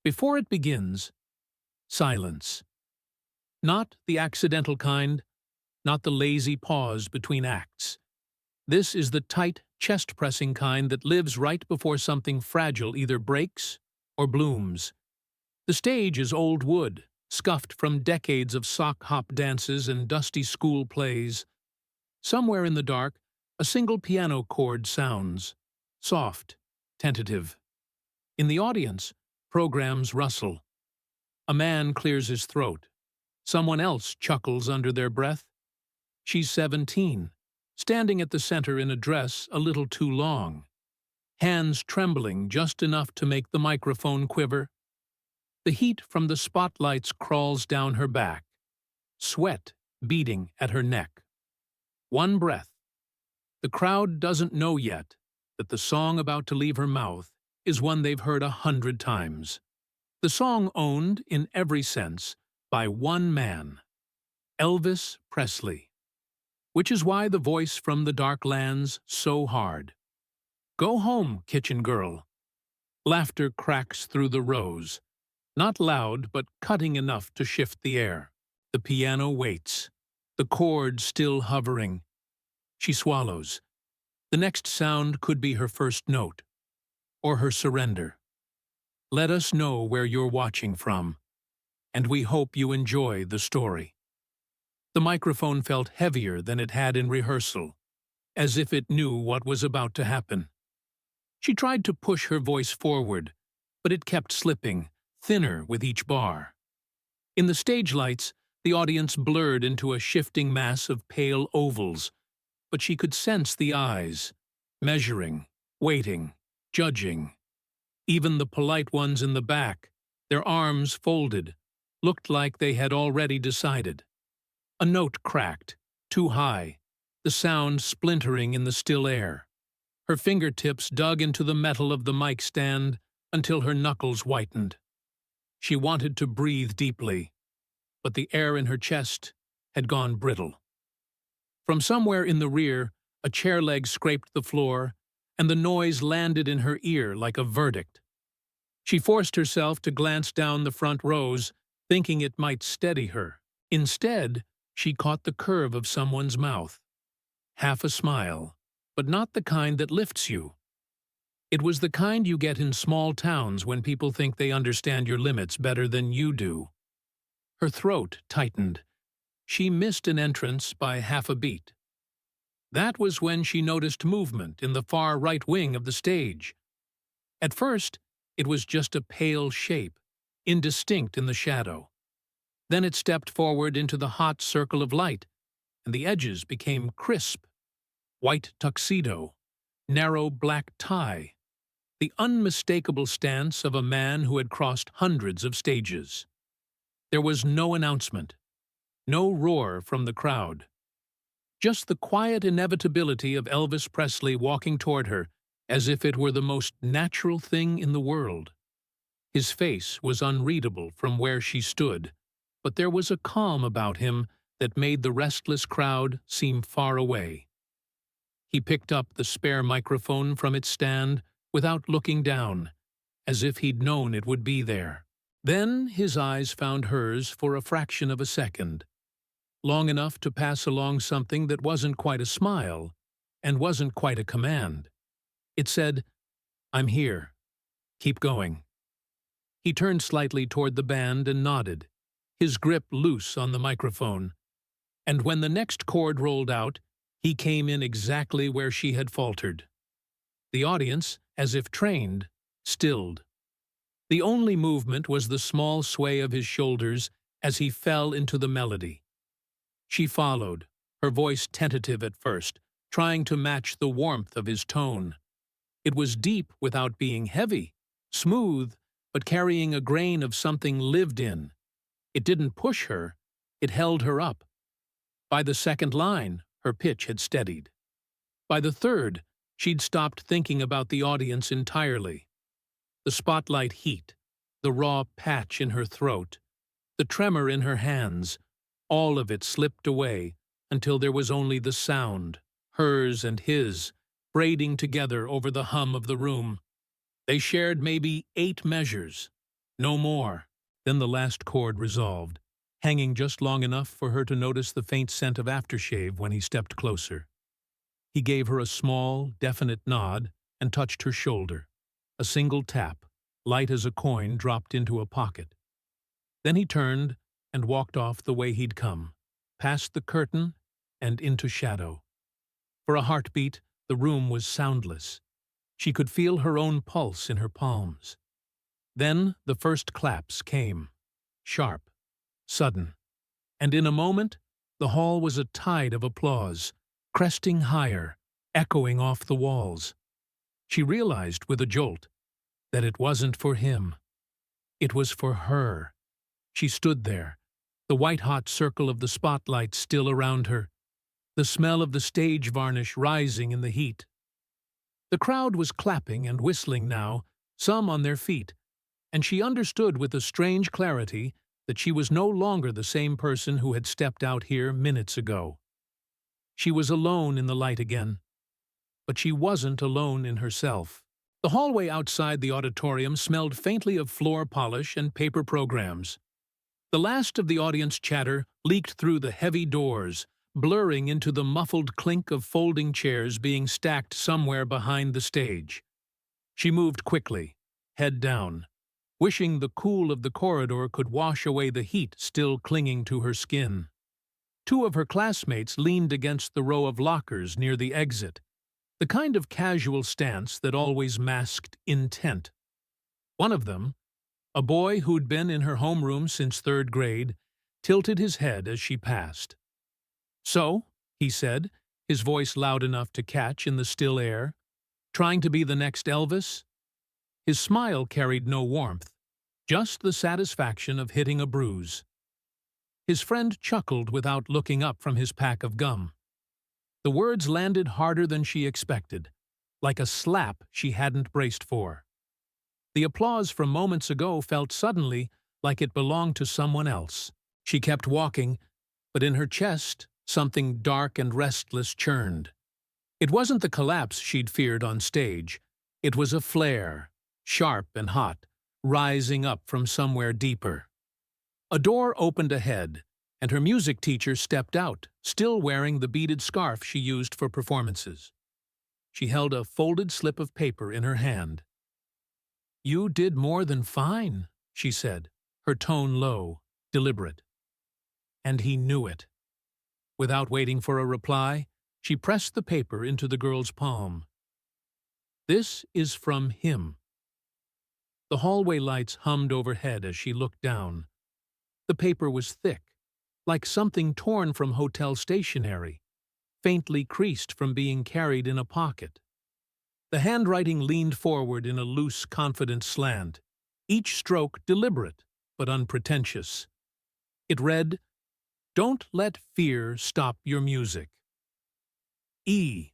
Before it begins, silence. Not the accidental kind, not the lazy pause between acts. This is the tight, chest-pressing kind that lives right before something fragile either breaks or blooms. The stage is old wood, scuffed from decades of sock-hop dances and dusty school plays. Somewhere in the dark, a single piano chord sounds, soft, tentative. In the audience, programs rustle. A man clears his throat. Someone else chuckles under their breath. She's 17, standing at the center in a dress a little too long, hands trembling just enough to make the microphone quiver. The heat from the spotlights crawls down her back, sweat beating at her neck. One breath. The crowd doesn't know yet that the song about to leave her mouth is one they've heard 100 times. The song owned, in every sense, by one man, Elvis Presley. Which is why the voice from the dark lands so hard. Go home, kitchen girl. Laughter cracks through the rows. Not loud, but cutting enough to shift the air. The piano waits, the chord still hovering. She swallows. The next sound could be her first note, or her surrender. Let us know where you're watching from, and we hope you enjoy the story. The microphone felt heavier than it had in rehearsal, as if it knew what was about to happen. She tried to push her voice forward, but it kept slipping, thinner with each bar. In the stage lights, the audience blurred into a shifting mass of pale ovals, but she could sense the eyes, measuring, waiting, judging. Even the polite ones in the back, their arms folded, looked like they had already decided. A note cracked, too high, the sound splintering in the still air. Her fingertips dug into the metal of the mic stand until her knuckles whitened. She wanted to breathe deeply, but the air in her chest had gone brittle. From somewhere in the rear, a chair leg scraped the floor, and the noise landed in her ear like a verdict. She forced herself to glance down the front rows, thinking it might steady her. Instead, she caught the curve of someone's mouth. Half a smile, but not the kind that lifts you. It was the kind you get in small towns when people think they understand your limits better than you do. Her throat tightened. She missed an entrance by half a beat. That was when she noticed movement in the far right wing of the stage. At first, it was just a pale shape, indistinct in the shadow. Then it stepped forward into the hot circle of light, and the edges became crisp. White tuxedo, narrow black tie, the unmistakable stance of a man who had crossed hundreds of stages. There was no announcement, no roar from the crowd. Just the quiet inevitability of Elvis Presley walking toward her as if it were the most natural thing in the world. His face was unreadable from where she stood, but there was a calm about him that made the restless crowd seem far away. He picked up the spare microphone from its stand without looking down, as if he'd known it would be there. Then his eyes found hers for a fraction of a second, long enough to pass along something that wasn't quite a smile and wasn't quite a command. It said, "I'm here. Keep going." He turned slightly toward the band and nodded, his grip loose on the microphone. And when the next chord rolled out, he came in exactly where she had faltered. The audience, as if trained, stilled. The only movement was the small sway of his shoulders as he fell into the melody. She followed, her voice tentative at first, trying to match the warmth of his tone. It was deep without being heavy, smooth, but carrying a grain of something lived in. It didn't push her, it held her up. By the second line, her pitch had steadied. By the third, she'd stopped thinking about the audience entirely. The spotlight heat, the raw patch in her throat, the tremor in her hands, all of it slipped away until there was only the sound, hers and his, braiding together over the hum of the room. They shared maybe 8 measures, No more. Then the last chord resolved, hanging just long enough for her to notice the faint scent of aftershave when he stepped closer. He gave her a small, definite nod and touched her shoulder. A single tap, light as a coin, dropped into a pocket. Then he turned and walked off the way he'd come, past the curtain and into shadow. For a heartbeat, the room was soundless. She could feel her own pulse in her palms. Then the first claps came, sharp, sudden, and in a moment the hall was a tide of applause, cresting higher, echoing off the walls. She realized with a jolt that it wasn't for him. It was for her. She stood there, the white-hot circle of the spotlight still around her, the smell of the stage varnish rising in the heat. The crowd was clapping and whistling now, some on their feet, and she understood with a strange clarity that she was no longer the same person who had stepped out here minutes ago. She was alone in the light again, but she wasn't alone in herself. The hallway outside the auditorium smelled faintly of floor polish and paper programs. The last of the audience chatter leaked through the heavy doors, blurring into the muffled clink of folding chairs being stacked somewhere behind the stage. She moved quickly, head down, wishing the cool of the corridor could wash away the heat still clinging to her skin. Two of her classmates leaned against the row of lockers near the exit, the kind of casual stance that always masked intent. One of them, a boy who'd been in her homeroom since 3rd grade, tilted his head as she passed. "So," he said, his voice loud enough to catch in the still air, "trying to be the next Elvis?" His smile carried no warmth, just the satisfaction of hitting a bruise. His friend chuckled without looking up from his pack of gum. The words landed harder than she expected, like a slap she hadn't braced for. The applause from moments ago felt suddenly like it belonged to someone else. She kept walking, but in her chest something dark and restless churned. It wasn't the collapse she'd feared on stage. It was a flare, sharp and hot, rising up from somewhere deeper. A door opened ahead, and her music teacher stepped out, still wearing the beaded scarf she used for performances. She held a folded slip of paper in her hand. "You did more than fine," she said, her tone low, deliberate. And he knew it. Without waiting for a reply, she pressed the paper into the girl's palm. "This is from him." The hallway lights hummed overhead as she looked down. The paper was thick, like something torn from hotel stationery, faintly creased from being carried in a pocket. The handwriting leaned forward in a loose, confident slant, each stroke deliberate but unpretentious. It read, "Don't let fear stop your music." E.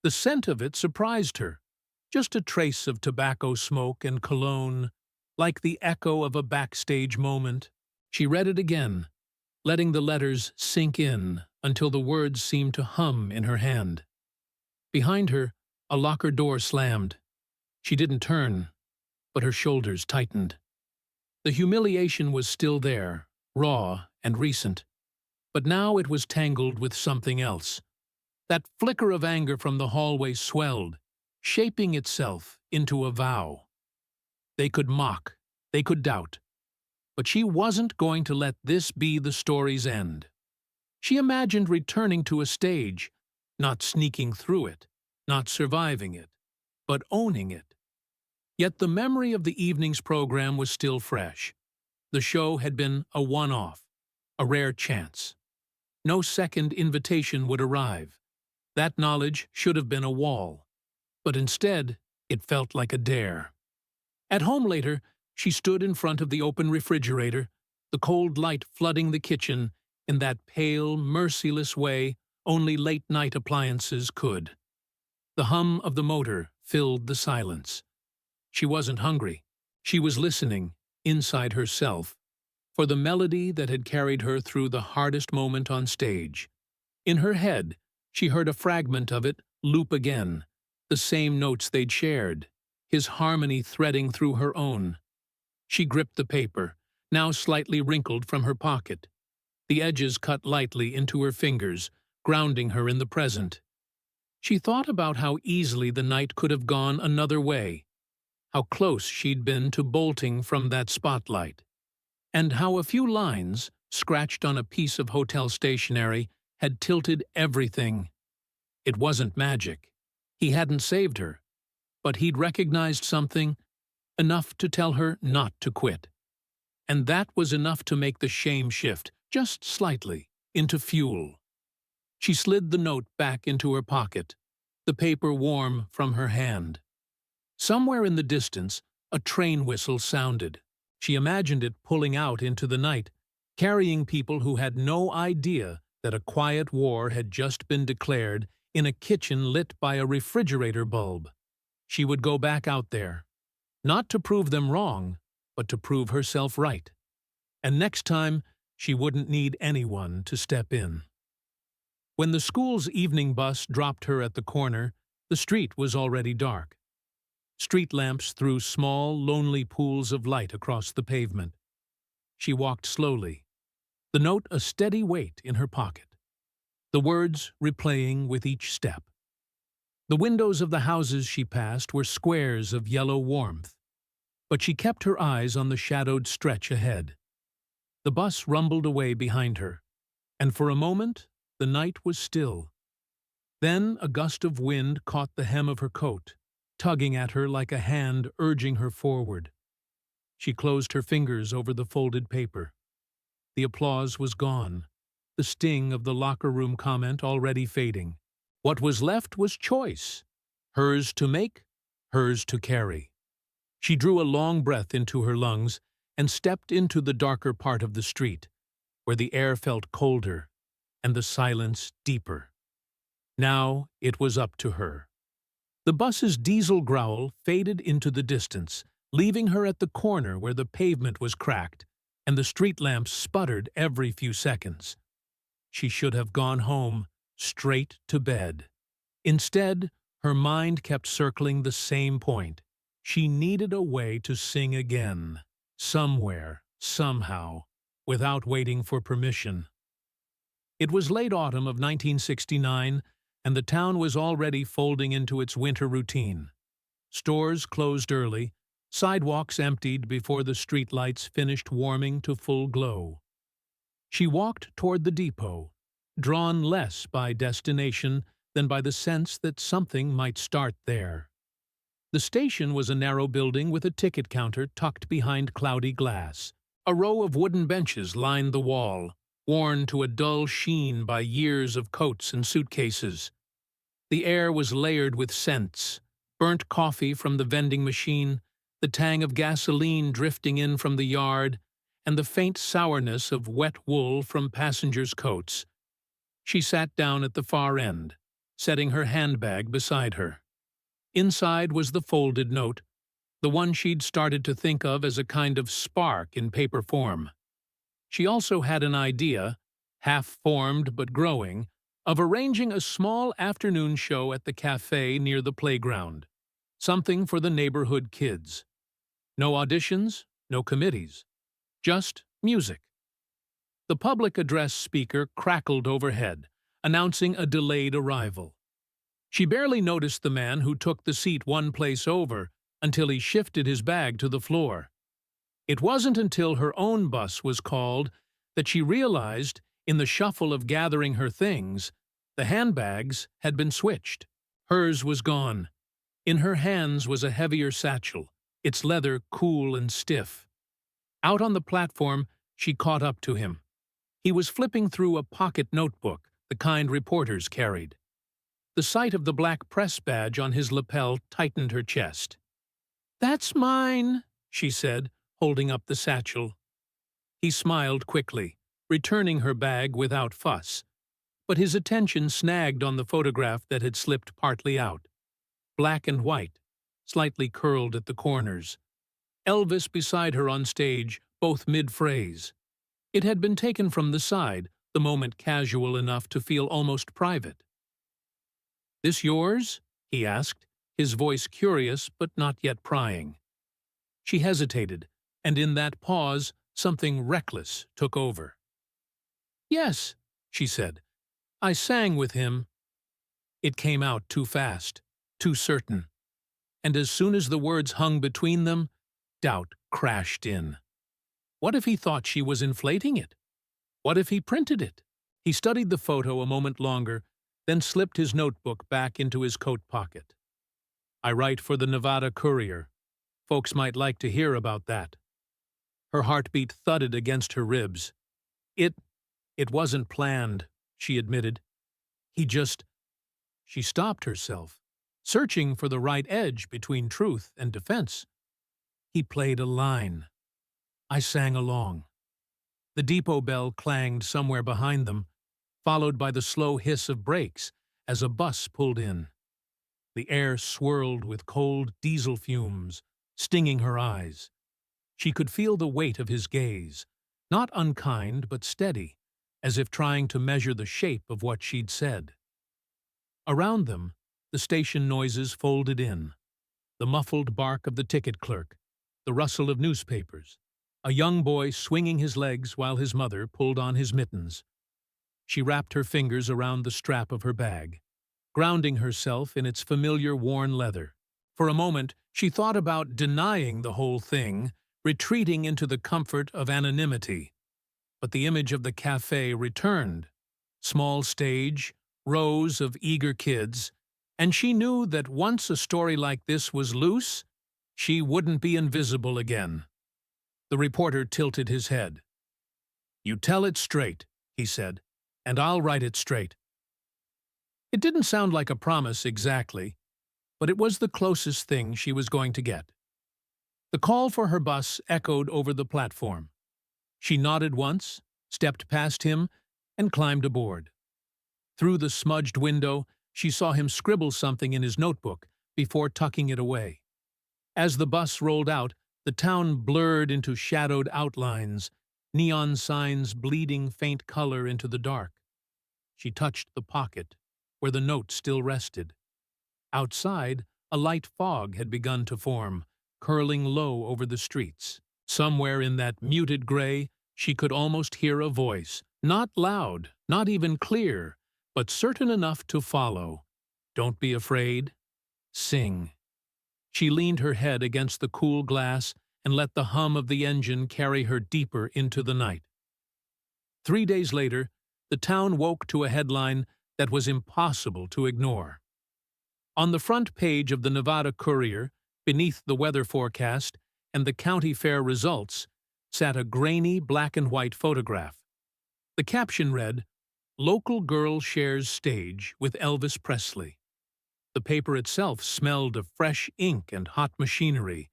The scent of it surprised her, just a trace of tobacco smoke and cologne, like the echo of a backstage moment. She read it again, letting the letters sink in until the words seemed to hum in her hand. Behind her, a locker door slammed. She didn't turn, but her shoulders tightened. The humiliation was still there, raw and recent, but now it was tangled with something else. That flicker of anger from the hallway swelled, shaping itself into a vow. They could mock, they could doubt, but she wasn't going to let this be the story's end. She imagined returning to a stage, not sneaking through it, not surviving it, but owning it. Yet the memory of the evening's program was still fresh. The show had been a one-off, a rare chance. No second invitation would arrive. That knowledge should have been a wall, but instead it felt like a dare. At home later, she stood in front of the open refrigerator, the cold light flooding the kitchen in that pale, merciless way only late-night appliances could. The hum of the motor filled the silence. She wasn't hungry. She was listening, inside herself, for the melody that had carried her through the hardest moment on stage. In her head, she heard a fragment of it loop again, the same notes they'd shared, his harmony threading through her own. She gripped the paper, now slightly wrinkled from her pocket. The edges cut lightly into her fingers, grounding her in the present. She thought about how easily the night could have gone another way, how close she'd been to bolting from that spotlight, and how a few lines, scratched on a piece of hotel stationery, had tilted everything. It wasn't magic. He hadn't saved her, but he'd recognized something, enough to tell her not to quit. And that was enough to make the shame shift, just slightly, into fuel. She slid the note back into her pocket, the paper warm from her hand. Somewhere in the distance, a train whistle sounded. She imagined it pulling out into the night, carrying people who had no idea that a quiet war had just been declared in a kitchen lit by a refrigerator bulb. She would go back out there, not to prove them wrong, but to prove herself right. And next time, she wouldn't need anyone to step in. When the school's evening bus dropped her at the corner, the street was already dark. Street lamps threw small, lonely pools of light across the pavement. She walked slowly, the note a steady weight in her pocket, the words replaying with each step. The windows of the houses she passed were squares of yellow warmth, but she kept her eyes on the shadowed stretch ahead. The bus rumbled away behind her, and for a moment the night was still. Then a gust of wind caught the hem of her coat, tugging at her like a hand urging her forward. She closed her fingers over the folded paper. The applause was gone, the sting of the locker room comment already fading. What was left was choice, hers to make, hers to carry. She drew a long breath into her lungs and stepped into the darker part of the street, where the air felt colder and the silence deeper. Now it was up to her. The bus's diesel growl faded into the distance, leaving her at the corner where the pavement was cracked and the street lamps sputtered every few seconds. She should have gone home, straight to bed. Instead, her mind kept circling the same point. She needed a way to sing again, somewhere, somehow, without waiting for permission. It was late autumn of 1969, and the town was already folding into its winter routine. Stores closed early, sidewalks emptied before the streetlights finished warming to full glow. She walked toward the depot, drawn less by destination than by the sense that something might start there. The station was a narrow building with a ticket counter tucked behind cloudy glass. A row of wooden benches lined the wall, worn to a dull sheen by years of coats and suitcases. The air was layered with scents, burnt coffee from the vending machine, the tang of gasoline drifting in from the yard, and the faint sourness of wet wool from passengers' coats. She sat down at the far end, setting her handbag beside her. Inside was the folded note, the one she'd started to think of as a kind of spark in paper form. She also had an idea, half-formed but growing, of arranging a small afternoon show at the cafe near the playground, something for the neighborhood kids. No auditions, no committees, just music. The public address speaker crackled overhead, announcing a delayed arrival. She barely noticed the man who took the seat one place over until he shifted his bag to the floor. It wasn't until her own bus was called that she realized, in the shuffle of gathering her things, the handbags had been switched. Hers was gone. In her hands was a heavier satchel, its leather cool and stiff. Out on the platform, she caught up to him. He was flipping through a pocket notebook, the kind reporters carried. The sight of the black press badge on his lapel tightened her chest. "That's mine," she said, holding up the satchel. He smiled quickly, returning her bag without fuss, but his attention snagged on the photograph that had slipped partly out. Black and white, slightly curled at the corners. Elvis beside her on stage, both mid-phrase. It had been taken from the side, the moment casual enough to feel almost private. "This yours?" he asked, his voice curious but not yet prying. She hesitated, and in that pause, something reckless took over. "Yes," she said, "I sang with him." It came out too fast, too certain, and as soon as the words hung between them, doubt crashed in. What if he thought she was inflating it? What if he printed it? He studied the photo a moment longer, then slipped his notebook back into his coat pocket. "I write for the Nevada Courier. Folks might like to hear about that." Her heartbeat thudded against her ribs. It wasn't planned," she admitted. He just— She stopped herself, searching for the right edge between truth and defense. He played a line. I sang along. The depot bell clanged somewhere behind them, followed by the slow hiss of brakes as a bus pulled in. The air swirled with cold diesel fumes, stinging her eyes. She could feel the weight of his gaze, not unkind but steady, as if trying to measure the shape of what she'd said. Around them, the station noises folded in. The muffled bark of the ticket clerk, the rustle of newspapers, a young boy swinging his legs while his mother pulled on his mittens. She wrapped her fingers around the strap of her bag, grounding herself in its familiar worn leather. For a moment, she thought about denying the whole thing, retreating into the comfort of anonymity. But the image of the cafe returned. Small stage, rows of eager kids, and she knew that once a story like this was loose, she wouldn't be invisible again. The reporter tilted his head. "You tell it straight," he said, "and I'll write it straight." It didn't sound like a promise exactly, but it was the closest thing she was going to get. The call for her bus echoed over the platform. She nodded once, stepped past him, and climbed aboard. Through the smudged window, she saw him scribble something in his notebook before tucking it away. As the bus rolled out, the town blurred into shadowed outlines, neon signs bleeding faint color into the dark. She touched the pocket, where the note still rested. Outside, a light fog had begun to form, curling low over the streets. Somewhere in that muted gray, she could almost hear a voice, not loud, not even clear, but certain enough to follow. "Don't be afraid. Sing." She leaned her head against the cool glass and let the hum of the engine carry her deeper into the night. 3 days later, the town woke to a headline that was impossible to ignore. On the front page of the Nevada Courier, beneath the weather forecast and the county fair results, sat a grainy black-and-white photograph. The caption read, "Local girl shares stage with Elvis Presley." The paper itself smelled of fresh ink and hot machinery,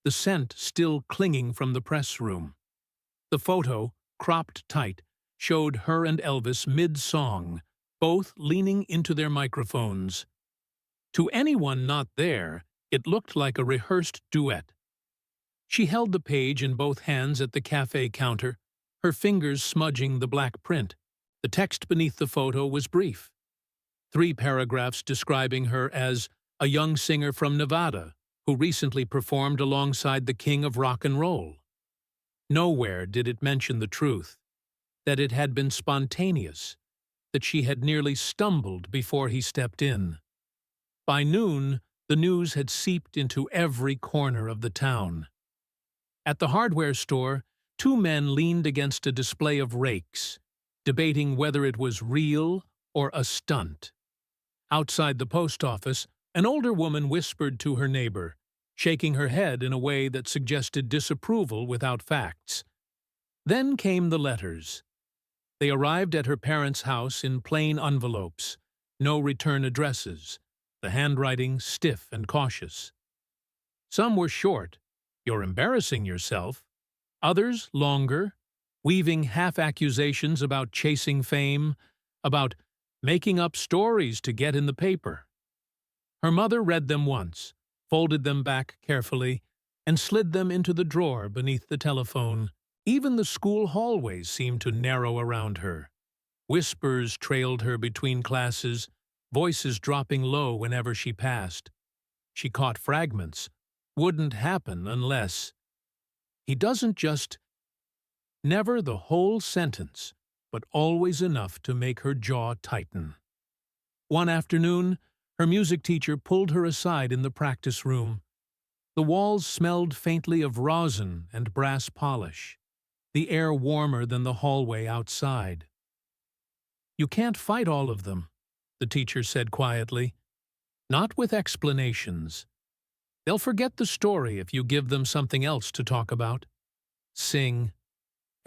the scent still clinging from the press room. The photo, cropped tight, showed her and Elvis mid-song, both leaning into their microphones. To anyone not there, it looked like a rehearsed duet. She held the page in both hands at the cafe counter, her fingers smudging the black print. The text beneath the photo was brief. 3 paragraphs describing her as a young singer from Nevada who recently performed alongside the king of rock and roll. Nowhere did it mention the truth, that it had been spontaneous, that she had nearly stumbled before he stepped in. By noon, the news had seeped into every corner of the town. At the hardware store, 2 men leaned against a display of rakes, debating whether it was real or a stunt. Outside the post office, an older woman whispered to her neighbor, shaking her head in a way that suggested disapproval without facts. Then came the letters. They arrived at her parents' house in plain envelopes, no return addresses, the handwriting stiff and cautious. Some were short, "You're embarrassing yourself," others longer, weaving half-accusations about chasing fame, about making up stories to get in the paper. Her mother read them once, folded them back carefully, and slid them into the drawer beneath the telephone. Even the school hallways seemed to narrow around her. Whispers trailed her between classes, voices dropping low whenever she passed. She caught fragments. "Wouldn't happen unless—" He doesn't just never the whole sentence, but always enough to make her jaw tighten. One afternoon, her music teacher pulled her aside in the practice room. The walls smelled faintly of rosin and brass polish, the air warmer than the hallway outside. "You can't fight all of them," the teacher said quietly. "Not with explanations. They'll forget the story if you give them something else to talk about. Sing,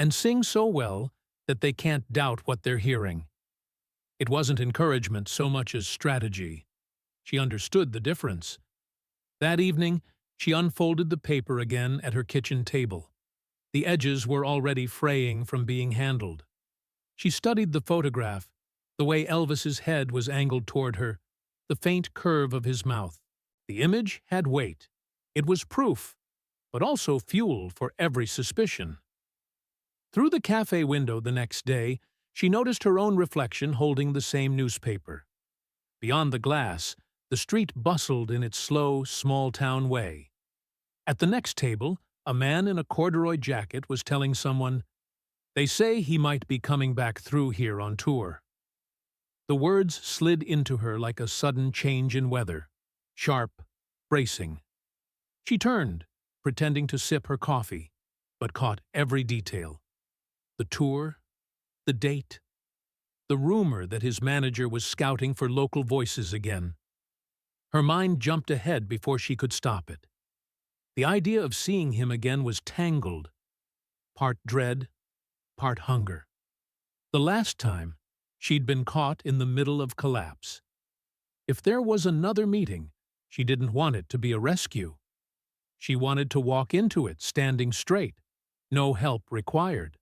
and sing so well that they can't doubt what they're hearing." It wasn't encouragement so much as strategy. She understood the difference. That evening, she unfolded the paper again at her kitchen table. The edges were already fraying from being handled. She studied the photograph, the way Elvis's head was angled toward her, the faint curve of his mouth. The image had weight. It was proof, but also fuel for every suspicion. Through the cafe window the next day, she noticed her own reflection holding the same newspaper. Beyond the glass, the street bustled in its slow, small-town way. At the next table, a man in a corduroy jacket was telling someone, "They say he might be coming back through here on tour." The words slid into her like a sudden change in weather, sharp, bracing. She turned, pretending to sip her coffee, but caught every detail. The tour, the date, the rumor that his manager was scouting for local voices again. Her mind jumped ahead before she could stop it. The idea of seeing him again was tangled, part dread, part hunger. The last time, she'd been caught in the middle of collapse. If there was another meeting, she didn't want it to be a rescue. She wanted to walk into it standing straight, no help required.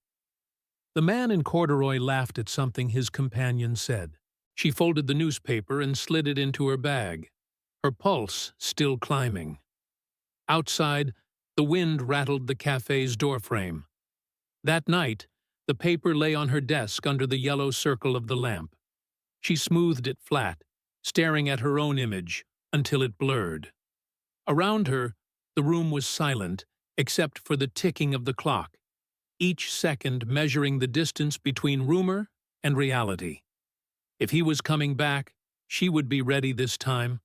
The man in corduroy laughed at something his companion said. She folded the newspaper and slid it into her bag, her pulse still climbing. Outside, the wind rattled the cafe's doorframe. That night, the paper lay on her desk under the yellow circle of the lamp. She smoothed it flat, staring at her own image, until it blurred. Around her, the room was silent, except for the ticking of the clock, each second measuring the distance between rumor and reality. If he was coming back, she would be ready this time.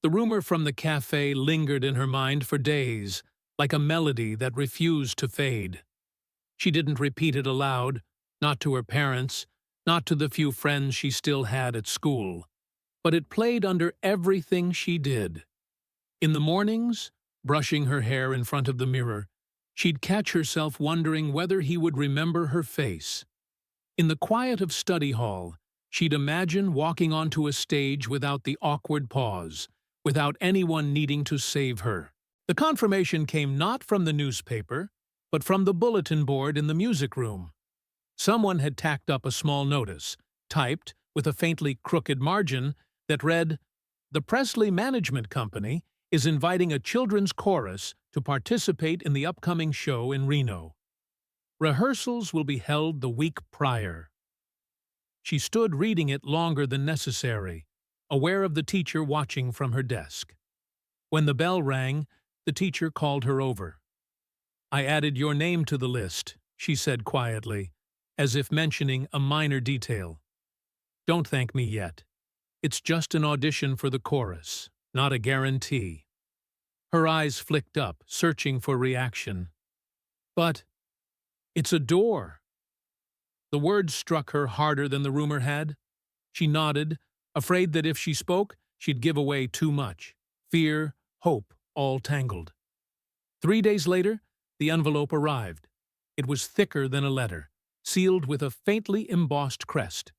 The rumor from the cafe lingered in her mind for days, like a melody that refused to fade. She didn't repeat it aloud, not to her parents, not to the few friends she still had at school, but it played under everything she did. In the mornings, brushing her hair in front of the mirror, she'd catch herself wondering whether he would remember her face. In the quiet of study hall, she'd imagine walking onto a stage without the awkward pause, without anyone needing to save her. The confirmation came not from the newspaper, but from the bulletin board in the music room. Someone had tacked up a small notice, typed with a faintly crooked margin, that read, "The Presley Management Company is inviting a children's chorus to participate in the upcoming show in Reno. Rehearsals will be held the week prior." She stood reading it longer than necessary, aware of the teacher watching from her desk. When the bell rang, the teacher called her over. "I added your name to the list," she said quietly, as if mentioning a minor detail. "Don't thank me yet. It's just an audition for the chorus, not a guarantee." Her eyes flicked up, searching for reaction. "But it's a door." The words struck her harder than the rumor had. She nodded, afraid that if she spoke, she'd give away too much. Fear, hope, all tangled. 3 days later, the envelope arrived. It was thicker than a letter, sealed with a faintly embossed crest,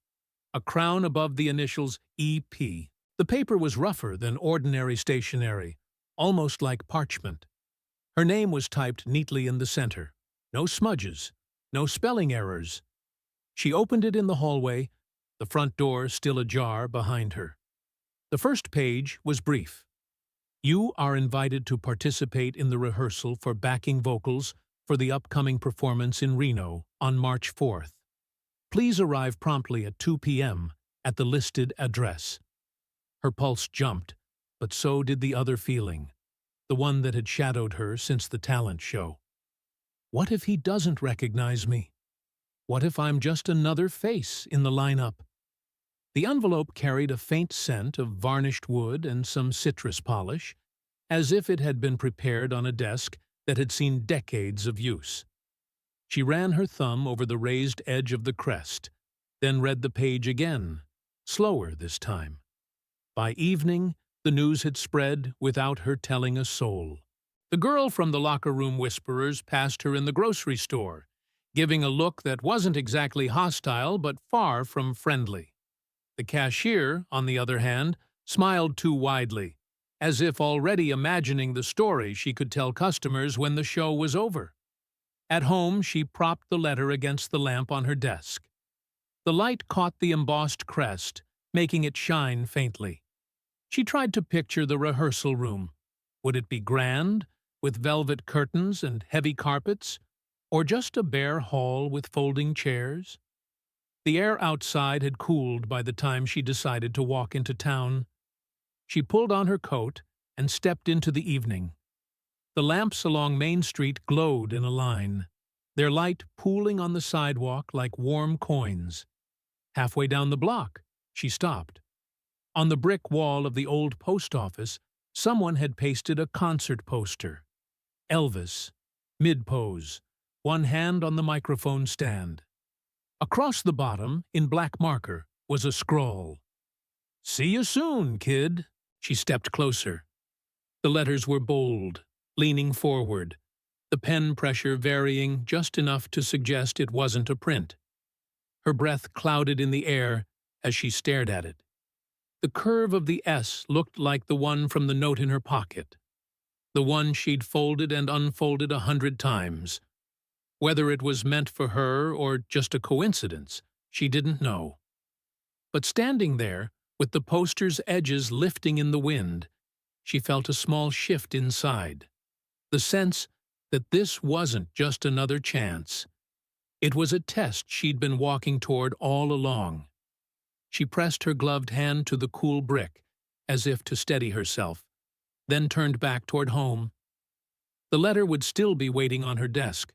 a crown above the initials EP. The paper was rougher than ordinary stationery, almost like parchment. Her name was typed neatly in the center. No smudges, no spelling errors. She opened it in the hallway, the front door still ajar behind her. The first page was brief. "You are invited to participate in the rehearsal for backing vocals for the upcoming performance in Reno on March 4th. Please arrive promptly at 2 p.m. at the listed address." Her pulse jumped, but so did the other feeling, the one that had shadowed her since the talent show. What if he doesn't recognize me? What if I'm just another face in the lineup? The envelope carried a faint scent of varnished wood and some citrus polish, as if it had been prepared on a desk that had seen decades of use. She ran her thumb over the raised edge of the crest, then read the page again, slower this time. By evening, the news had spread without her telling a soul. The girl from the locker room whisperers passed her in the grocery store, giving a look that wasn't exactly hostile but far from friendly. The cashier, on the other hand, smiled too widely, as if already imagining the story she could tell customers when the show was over. At home, she propped the letter against the lamp on her desk. The light caught the embossed crest, making it shine faintly. She tried to picture the rehearsal room. Would it be grand, with velvet curtains and heavy carpets, or just a bare hall with folding chairs? The air outside had cooled by the time she decided to walk into town. She pulled on her coat and stepped into the evening. The lamps along Main Street glowed in a line, their light pooling on the sidewalk like warm coins. Halfway down the block, she stopped. On the brick wall of the old post office, someone had pasted a concert poster. Elvis, mid-pose, one hand on the microphone stand. Across the bottom, in black marker, was a scrawl. "See you soon, kid." She stepped closer. The letters were bold, leaning forward, the pen pressure varying just enough to suggest it wasn't a print. Her breath clouded in the air as she stared at it. The curve of the S looked like the one from the note in her pocket, the one she'd folded and unfolded 100 times. Whether it was meant for her or just a coincidence, she didn't know. But standing there, with the poster's edges lifting in the wind, she felt a small shift inside. The sense that this wasn't just another chance. It was a test she'd been walking toward all along. She pressed her gloved hand to the cool brick, as if to steady herself, then turned back toward home. The letter would still be waiting on her desk,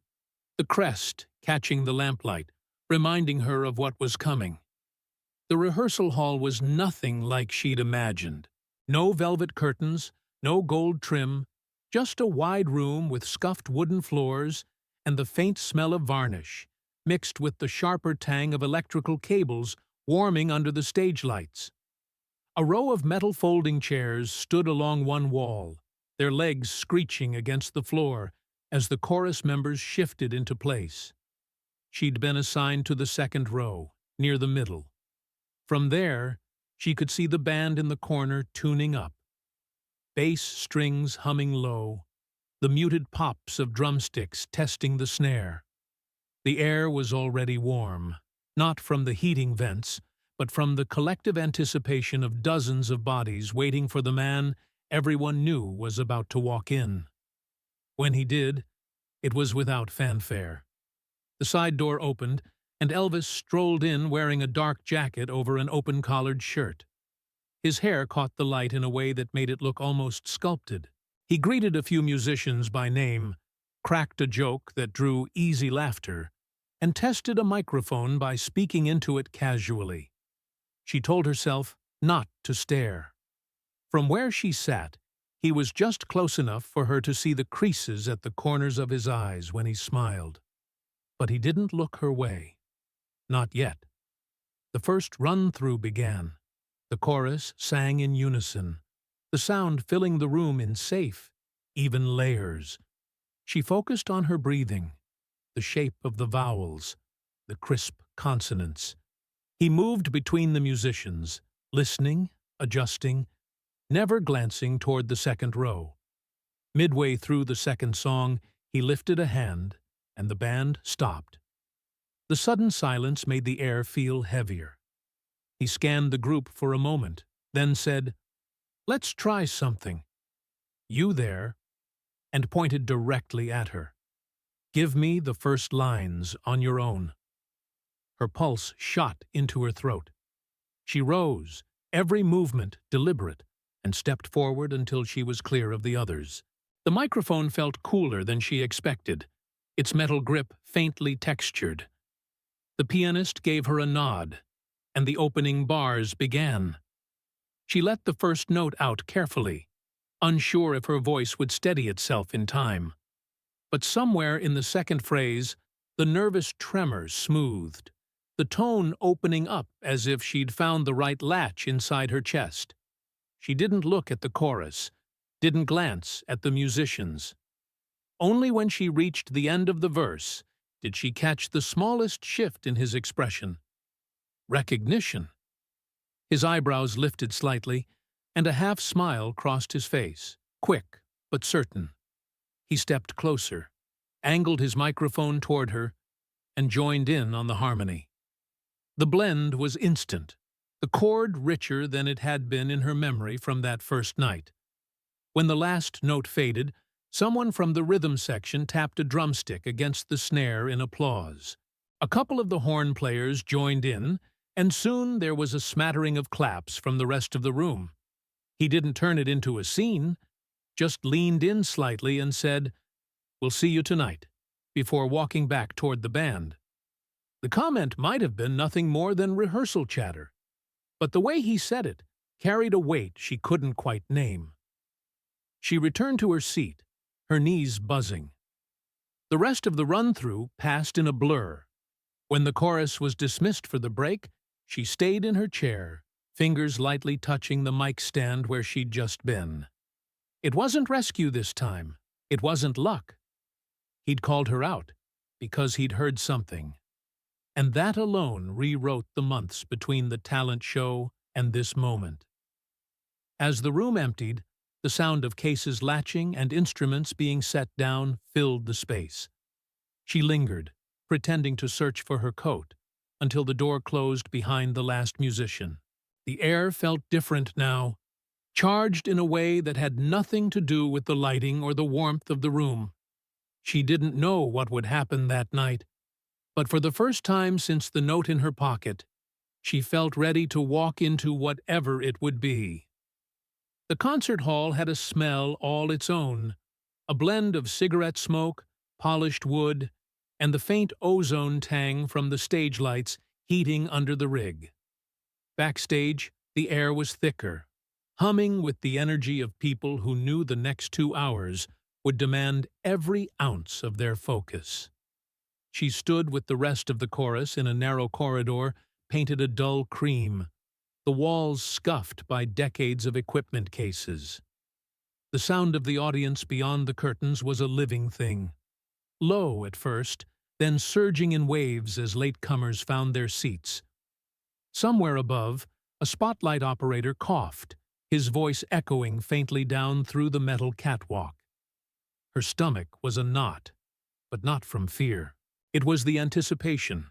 the crest catching the lamplight, reminding her of what was coming. The rehearsal hall was nothing like she'd imagined. No velvet curtains, no gold trim, just a wide room with scuffed wooden floors and the faint smell of varnish, mixed with the sharper tang of electrical cables warming under the stage lights. A row of metal folding chairs stood along one wall, their legs screeching against the floor as the chorus members shifted into place. She'd been assigned to the second row, near the middle. From there, she could see the band in the corner tuning up. Bass strings humming low, the muted pops of drumsticks testing the snare. The air was already warm, not from the heating vents, but from the collective anticipation of dozens of bodies waiting for the man everyone knew was about to walk in. When he did, it was without fanfare. The side door opened, and Elvis strolled in wearing a dark jacket over an open-collared shirt. His hair caught the light in a way that made it look almost sculpted. He greeted a few musicians by name, cracked a joke that drew easy laughter, and tested a microphone by speaking into it casually. She told herself not to stare. From where she sat, he was just close enough for her to see the creases at the corners of his eyes when he smiled. But he didn't look her way. Not yet. The first run-through began. The chorus sang in unison, the sound filling the room in safe, even layers. She focused on her breathing, the shape of the vowels, the crisp consonants. He moved between the musicians, listening, adjusting, never glancing toward the second row. Midway through the second song, he lifted a hand, and the band stopped. The sudden silence made the air feel heavier. He scanned the group for a moment, then said, "Let's try something. You there," and pointed directly at her. "Give me the first lines on your own." Her pulse shot into her throat. She rose, every movement deliberate, and stepped forward until she was clear of the others. The microphone felt cooler than she expected, its metal grip faintly textured. The pianist gave her a nod, and the opening bars began. She let the first note out carefully, unsure if her voice would steady itself in time. But somewhere in the second phrase, the nervous tremor smoothed, the tone opening up as if she'd found the right latch inside her chest. She didn't look at the chorus, didn't glance at the musicians. Only when she reached the end of the verse did she catch the smallest shift in his expression. Recognition. His eyebrows lifted slightly, and a half-smile crossed his face, quick but certain. He stepped closer, angled his microphone toward her, and joined in on the harmony. The blend was instant, the chord richer than it had been in her memory from that first night. When the last note faded, someone from the rhythm section tapped a drumstick against the snare in applause. A couple of the horn players joined in, and soon there was a smattering of claps from the rest of the room. He didn't turn it into a scene, just leaned in slightly and said, "We'll see you tonight," before walking back toward the band. The comment might have been nothing more than rehearsal chatter, but the way he said it carried a weight she couldn't quite name. She returned to her seat, her knees buzzing. The rest of the run-through passed in a blur. When the chorus was dismissed for the break, she stayed in her chair, fingers lightly touching the mic stand where she'd just been. It wasn't rescue this time. It wasn't luck. He'd called her out because he'd heard something. And that alone rewrote the months between the talent show and this moment. As the room emptied, the sound of cases latching and instruments being set down filled the space. She lingered, pretending to search for her coat, until the door closed behind the last musician. The air felt different now, charged in a way that had nothing to do with the lighting or the warmth of the room. She didn't know what would happen that night, but for the first time since the note in her pocket, she felt ready to walk into whatever it would be. The concert hall had a smell all its own, a blend of cigarette smoke, polished wood, and the faint ozone tang from the stage lights heating under the rig. Backstage, the air was thicker, humming with the energy of people who knew the next 2 hours would demand every ounce of their focus. She stood with the rest of the chorus in a narrow corridor painted a dull cream, the walls scuffed by decades of equipment cases. The sound of the audience beyond the curtains was a living thing. Low at first, then surging in waves as latecomers found their seats. Somewhere above, a spotlight operator coughed, his voice echoing faintly down through the metal catwalk. Her stomach was a knot, but not from fear. It was the anticipation.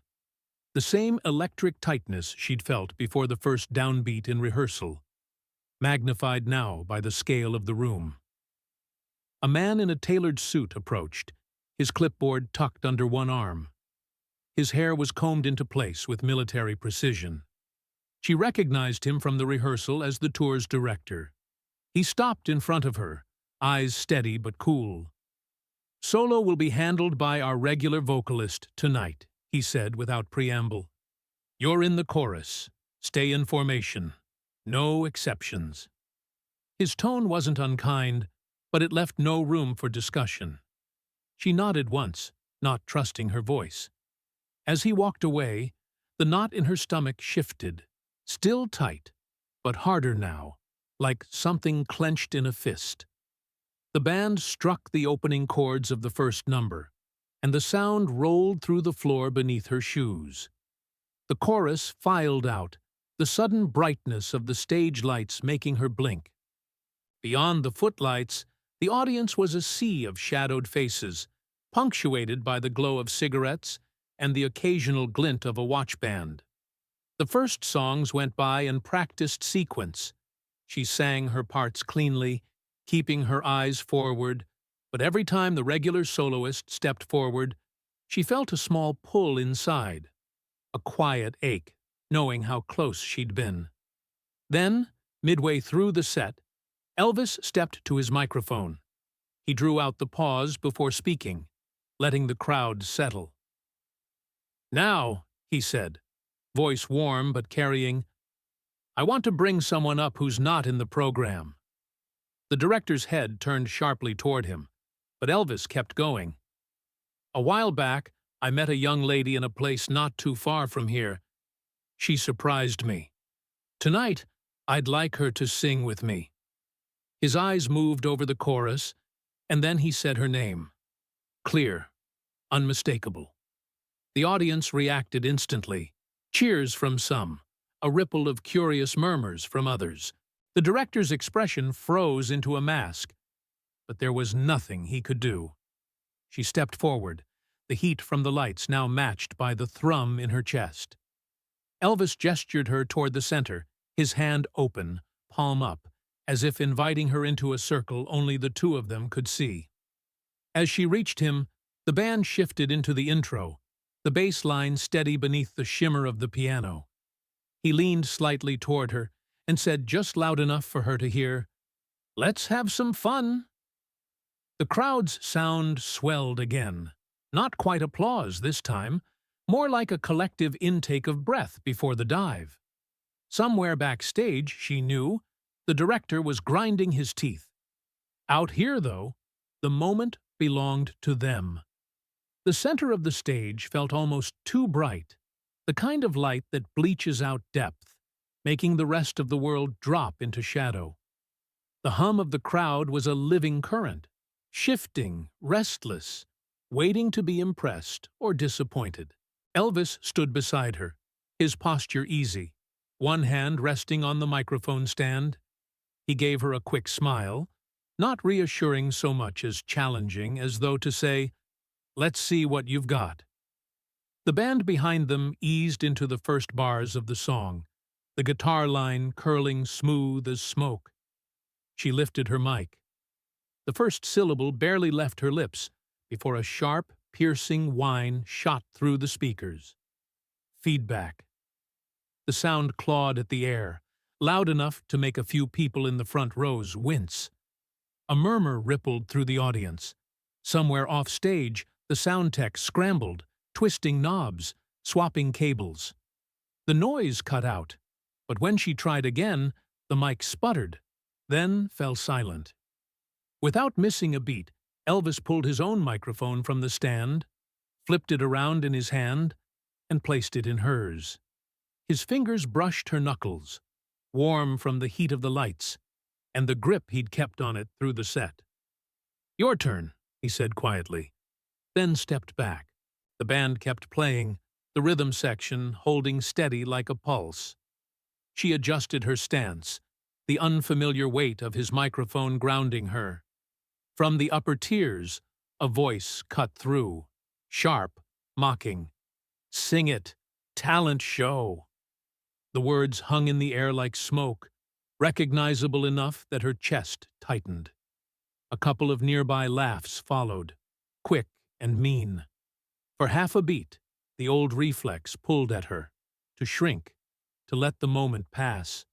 The same electric tightness she'd felt before the first downbeat in rehearsal, magnified now by the scale of the room. A man in a tailored suit approached, his clipboard tucked under one arm. His hair was combed into place with military precision. She recognized him from the rehearsal as the tour's director. He stopped in front of her, eyes steady but cool. "Solo will be handled by our regular vocalist tonight," he said without preamble. "You're in the chorus. Stay in formation. No exceptions." His tone wasn't unkind, but it left no room for discussion. She nodded once, not trusting her voice. As he walked away, the knot in her stomach shifted, still tight, but harder now, like something clenched in a fist. The band struck the opening chords of the first number, and the sound rolled through the floor beneath her shoes. The chorus filed out, the sudden brightness of the stage lights making her blink. Beyond the footlights, the audience was a sea of shadowed faces, punctuated by the glow of cigarettes and the occasional glint of a watch band. The first songs went by in practiced sequence. She sang her parts cleanly, keeping her eyes forward, but every time the regular soloist stepped forward, she felt a small pull inside, a quiet ache, knowing how close she'd been. Then, midway through the set, Elvis stepped to his microphone. He drew out the pause before speaking, letting the crowd settle. "Now," he said, voice warm but carrying, "I want to bring someone up who's not in the program." The director's head turned sharply toward him, but Elvis kept going. "A while back, I met a young lady in a place not too far from here. She surprised me. Tonight, I'd like her to sing with me." His eyes moved over the chorus, and then he said her name. Clear, unmistakable. The audience reacted instantly. Cheers from some, a ripple of curious murmurs from others. The director's expression froze into a mask, but there was nothing he could do. She stepped forward, the heat from the lights now matched by the thrum in her chest. Elvis gestured her toward the center, his hand open, palm up, as if inviting her into a circle only the two of them could see. As she reached him, the band shifted into the intro, the bass line steady beneath the shimmer of the piano. He leaned slightly toward her and said just loud enough for her to hear, "Let's have some fun." The crowd's sound swelled again. Not quite applause this time, more like a collective intake of breath before the dive. Somewhere backstage, she knew, the director was grinding his teeth. Out here, though, the moment belonged to them. The center of the stage felt almost too bright, the kind of light that bleaches out depth, making the rest of the world drop into shadow. The hum of the crowd was a living current, shifting, restless, waiting to be impressed or disappointed. Elvis stood beside her, his posture easy, one hand resting on the microphone stand. He gave her a quick smile, not reassuring so much as challenging, as though to say, "Let's see what you've got." The band behind them eased into the first bars of the song, the guitar line curling smooth as smoke. She lifted her mic. The first syllable barely left her lips before a sharp, piercing whine shot through the speakers. Feedback. The sound clawed at the air, loud enough to make a few people in the front rows wince. A murmur rippled through the audience. Somewhere off stage, the sound tech scrambled, twisting knobs, swapping cables. The noise cut out, but when she tried again, the mic sputtered, then fell silent. Without missing a beat, Elvis pulled his own microphone from the stand, flipped it around in his hand, and placed it in hers. His fingers brushed her knuckles, warm from the heat of the lights, and the grip he'd kept on it through the set. "Your turn," he said quietly, then stepped back. The band kept playing, the rhythm section holding steady like a pulse. She adjusted her stance, the unfamiliar weight of his microphone grounding her. From the upper tiers, a voice cut through, sharp, mocking. "Sing it! Talent show!" The words hung in the air like smoke, recognizable enough that her chest tightened. A couple of nearby laughs followed, quick and mean. For half a beat, the old reflex pulled at her, to shrink, to let the moment pass.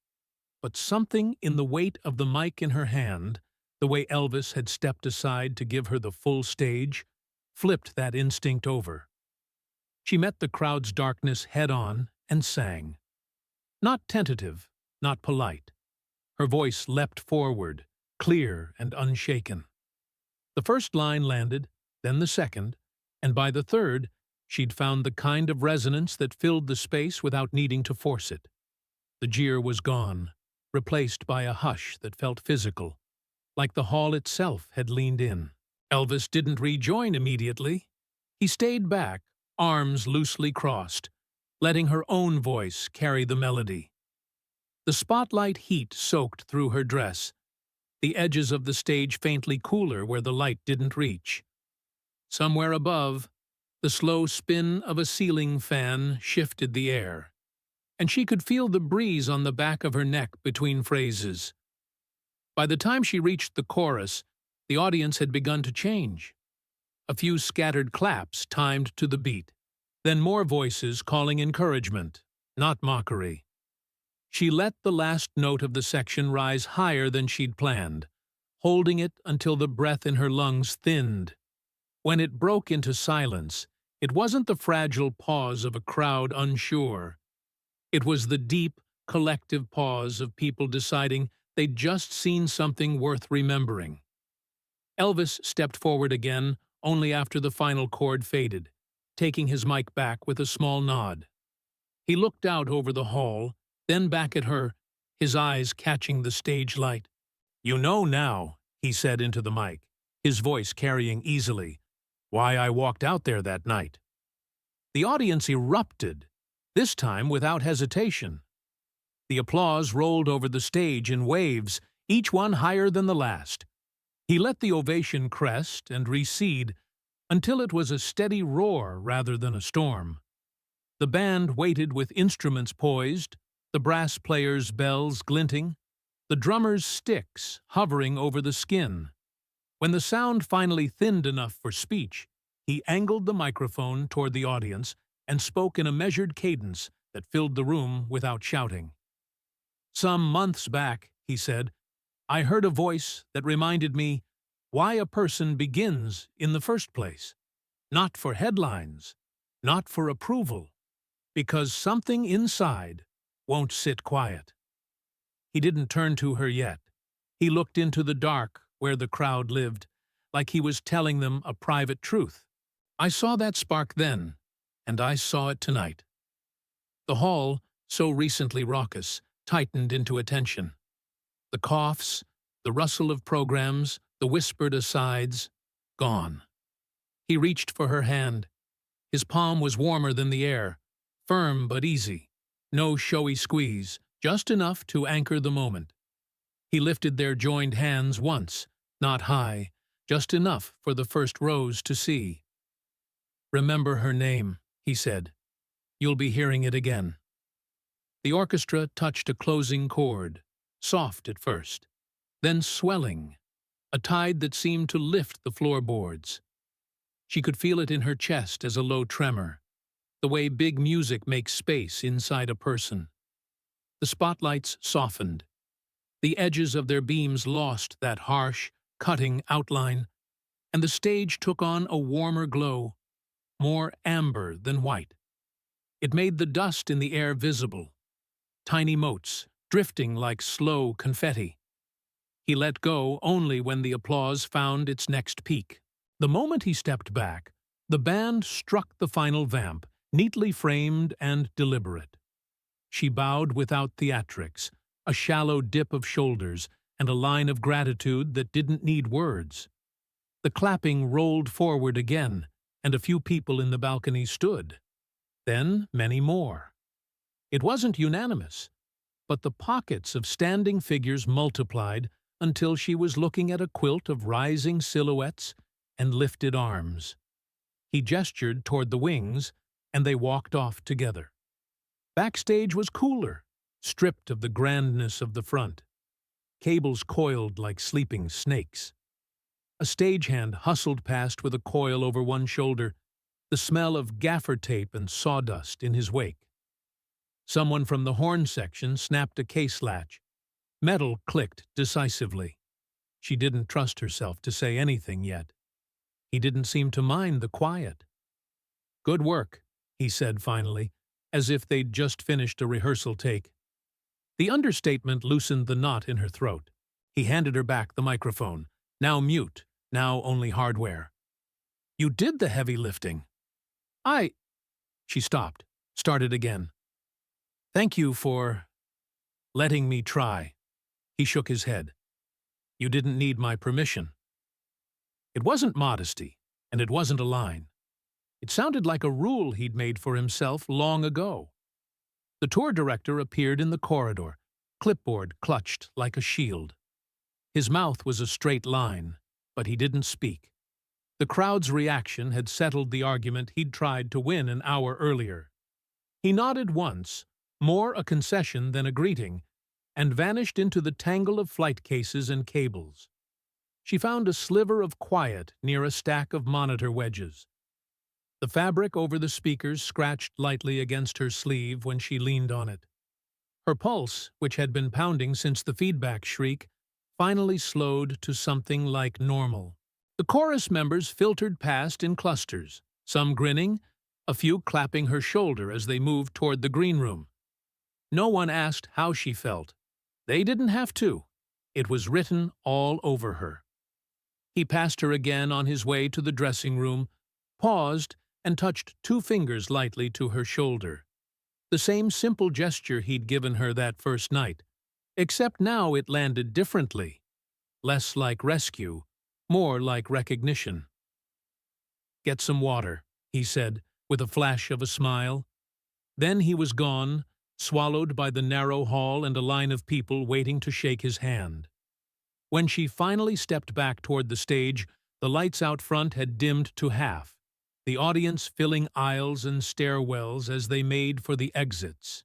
But something in the weight of the mic in her hand, the way Elvis had stepped aside to give her the full stage, flipped that instinct over. She met the crowd's darkness head-on and sang. Not tentative, not polite. Her voice leapt forward, clear and unshaken. The first line landed, then the second, and by the third, she'd found the kind of resonance that filled the space without needing to force it. The jeer was gone, replaced by a hush that felt physical, like the hall itself had leaned in. Elvis didn't rejoin immediately. He stayed back, arms loosely crossed, letting her own voice carry the melody. The spotlight heat soaked through her dress, the edges of the stage faintly cooler where the light didn't reach. Somewhere above, the slow spin of a ceiling fan shifted the air, and she could feel the breeze on the back of her neck between phrases. By the time she reached the chorus, the audience had begun to change. A few scattered claps timed to the beat, then more voices calling encouragement, not mockery. She let the last note of the section rise higher than she'd planned, holding it until the breath in her lungs thinned. When it broke into silence, it wasn't the fragile pause of a crowd unsure. It was the deep, collective pause of people deciding they'd just seen something worth remembering. Elvis stepped forward again, only after the final chord faded, taking his mic back with a small nod. He looked out over the hall, then back at her, his eyes catching the stage light. "You know now," he said into the mic, his voice carrying easily, "why I walked out there that night." The audience erupted, this time without hesitation. The applause rolled over the stage in waves, each one higher than the last. He let the ovation crest and recede until it was a steady roar rather than a storm. The band waited with instruments poised, the brass players' bells glinting, the drummers' sticks hovering over the skin. When the sound finally thinned enough for speech, he angled the microphone toward the audience and spoke in a measured cadence that filled the room without shouting. "Some months back," he said, "I heard a voice that reminded me why a person begins in the first place. Not for headlines, not for approval, because something inside won't sit quiet." He didn't turn to her yet. He looked into the dark where the crowd lived, like he was telling them a private truth. "I saw that spark then, and I saw it tonight." The hall, so recently raucous, tightened into attention. The coughs, the rustle of programs, the whispered asides, gone. He reached for her hand. His palm was warmer than the air, firm but easy. No showy squeeze, just enough to anchor the moment. He lifted their joined hands once, not high, just enough for the first rows to see. "Remember her name," he said. "You'll be hearing it again." The orchestra touched a closing chord, soft at first, then swelling, a tide that seemed to lift the floorboards. She could feel it in her chest as a low tremor, the way big music makes space inside a person. The spotlights softened. The edges of their beams lost that harsh, cutting outline, and the stage took on a warmer glow, more amber than white. It made the dust in the air visible, tiny motes, drifting like slow confetti. He let go only when the applause found its next peak. The moment he stepped back, the band struck the final vamp, neatly framed and deliberate. She bowed without theatrics, a shallow dip of shoulders, and a line of gratitude that didn't need words. The clapping rolled forward again, and a few people in the balcony stood. Then many more. It wasn't unanimous, but the pockets of standing figures multiplied until she was looking at a quilt of rising silhouettes and lifted arms. He gestured toward the wings, and they walked off together. Backstage was cooler, stripped of the grandness of the front. Cables coiled like sleeping snakes. A stagehand hustled past with a coil over one shoulder, the smell of gaffer tape and sawdust in his wake. Someone from the horn section snapped a case latch. Metal clicked decisively. She didn't trust herself to say anything yet. He didn't seem to mind the quiet. "Good work," he said finally, as if they'd just finished a rehearsal take. The understatement loosened the knot in her throat. He handed her back the microphone, now mute, now only hardware. "You did the heavy lifting." She stopped, started again. "Thank you for letting me try." He shook his head. "You didn't need my permission." It wasn't modesty, and it wasn't a line. It sounded like a rule he'd made for himself long ago. The tour director appeared in the corridor, clipboard clutched like a shield. His mouth was a straight line, but he didn't speak. The crowd's reaction had settled the argument he'd tried to win an hour earlier. He nodded once, more a concession than a greeting, and vanished into the tangle of flight cases and cables. She found a sliver of quiet near a stack of monitor wedges. The fabric over the speakers scratched lightly against her sleeve when she leaned on it. Her pulse, which had been pounding since the feedback shriek, finally slowed to something like normal. The chorus members filtered past in clusters, some grinning, a few clapping her shoulder as they moved toward the green room. No one asked how she felt. They didn't have to. It was written all over her. He passed her again on his way to the dressing room, paused, and touched 2 fingers lightly to her shoulder. The same simple gesture he'd given her that first night, except now it landed differently. Less like rescue, more like recognition. "Get some water," he said, with a flash of a smile. Then he was gone, swallowed by the narrow hall and a line of people waiting to shake his hand. When she finally stepped back toward the stage, the lights out front had dimmed to half, the audience filling aisles and stairwells as they made for the exits.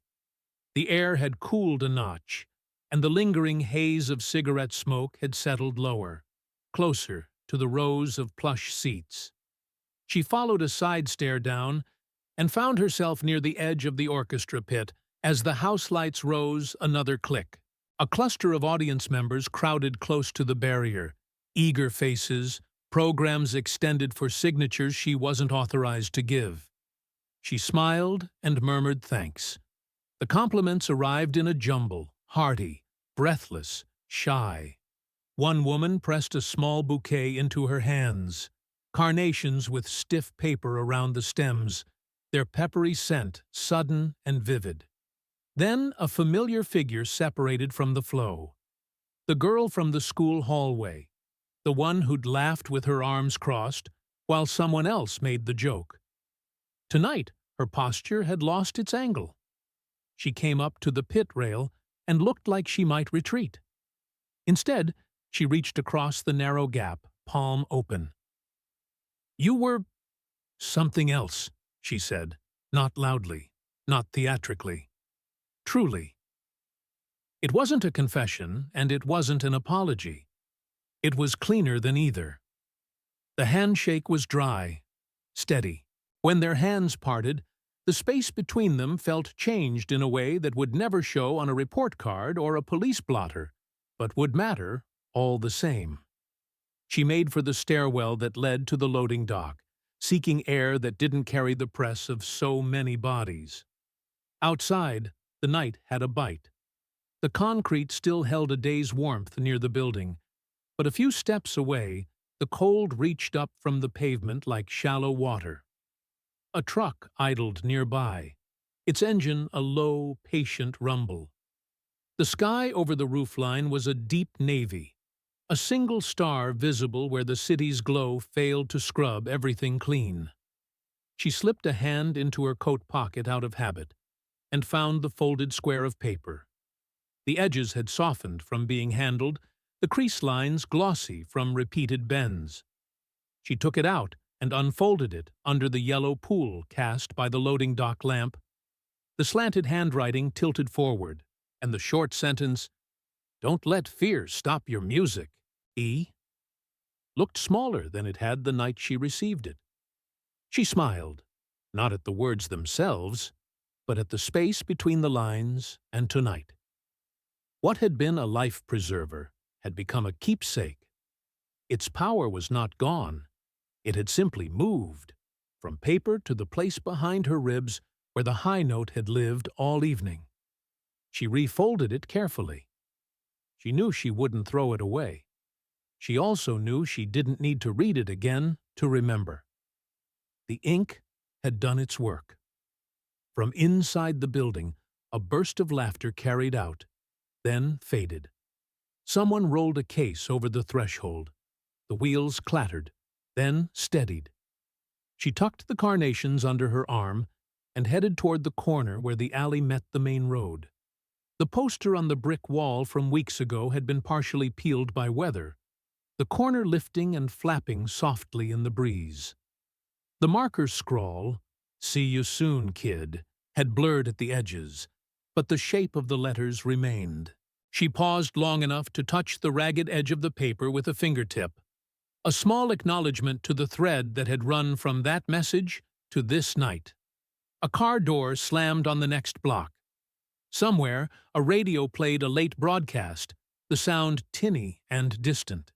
The air had cooled a notch, and the lingering haze of cigarette smoke had settled lower, closer to the rows of plush seats. She followed a side stair down and found herself near the edge of the orchestra pit. As the house lights rose, another click. A cluster of audience members crowded close to the barrier, eager faces, programs extended for signatures she wasn't authorized to give. She smiled and murmured thanks. The compliments arrived in a jumble, hearty, breathless, shy. One woman pressed a small bouquet into her hands, carnations with stiff paper around the stems, their peppery scent sudden and vivid. Then a familiar figure separated from the flow. The girl from the school hallway, the one who'd laughed with her arms crossed, while someone else made the joke. Tonight, her posture had lost its angle. She came up to the pit rail and looked like she might retreat. Instead, she reached across the narrow gap, palm open. "You were something else," she said, not loudly, not theatrically. Truly. It wasn't a confession, and it wasn't an apology. It was cleaner than either. The handshake was dry, steady. When their hands parted, the space between them felt changed in a way that would never show on a report card or a police blotter, but would matter all the same. She made for the stairwell that led to the loading dock, seeking air that didn't carry the press of so many bodies. Outside, the night had a bite. The concrete still held a day's warmth near the building, but a few steps away, the cold reached up from the pavement like shallow water. A truck idled nearby, its engine a low, patient rumble. The sky over the roofline was a deep navy, a single star visible where the city's glow failed to scrub everything clean. She slipped a hand into her coat pocket out of habit, and found the folded square of paper. The edges had softened from being handled, the crease lines glossy from repeated bends. She took it out and unfolded it under the yellow pool cast by the loading dock lamp. The slanted handwriting tilted forward, and the short sentence, "Don't let fear stop your music, E," looked smaller than it had the night she received it. She smiled, not at the words themselves, but at the space between the lines and tonight. What had been a life-preserver had become a keepsake. Its power was not gone. It had simply moved, from paper to the place behind her ribs where the high note had lived all evening. She refolded it carefully. She knew she wouldn't throw it away. She also knew she didn't need to read it again to remember. The ink had done its work. From inside the building, a burst of laughter carried out, then faded. Someone rolled a case over the threshold. The wheels clattered, then steadied. She tucked the carnations under her arm and headed toward the corner where the alley met the main road. The poster on the brick wall from weeks ago had been partially peeled by weather, the corner lifting and flapping softly in the breeze. The marker scrawl, "See you soon, kid," had blurred at the edges, but the shape of the letters remained. She paused long enough to touch the ragged edge of the paper with a fingertip, a small acknowledgement to the thread that had run from that message to this night. A car door slammed on the next block. Somewhere, a radio played a late broadcast, the sound tinny and distant.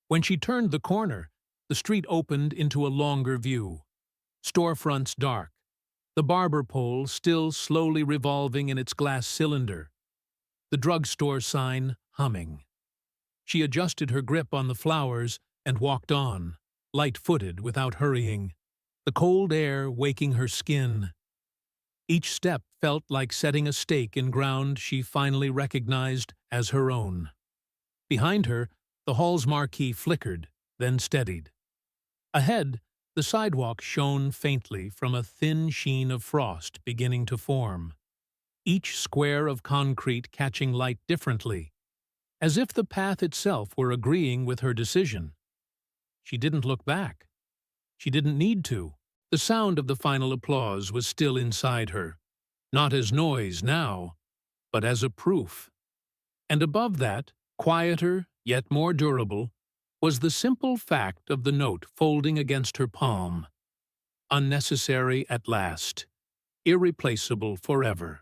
When she turned the corner, The street opened into a longer view. Storefronts dark. The barber pole still slowly revolving in its glass cylinder. The drugstore sign humming. She adjusted her grip on the flowers and walked on, light-footed without hurrying, the cold air waking her skin. Each step felt like setting a stake in ground she finally recognized as her own. Behind her, the hall's marquee flickered, then steadied. Ahead, the sidewalk shone faintly from a thin sheen of frost beginning to form, each square of concrete catching light differently, as if the path itself were agreeing with her decision. She didn't look back. She didn't need to. The sound of the final applause was still inside her, not as noise now, but as a proof. And above that, quieter, yet more durable, was the simple fact of the note folding against her palm. Unnecessary at last, irreplaceable forever.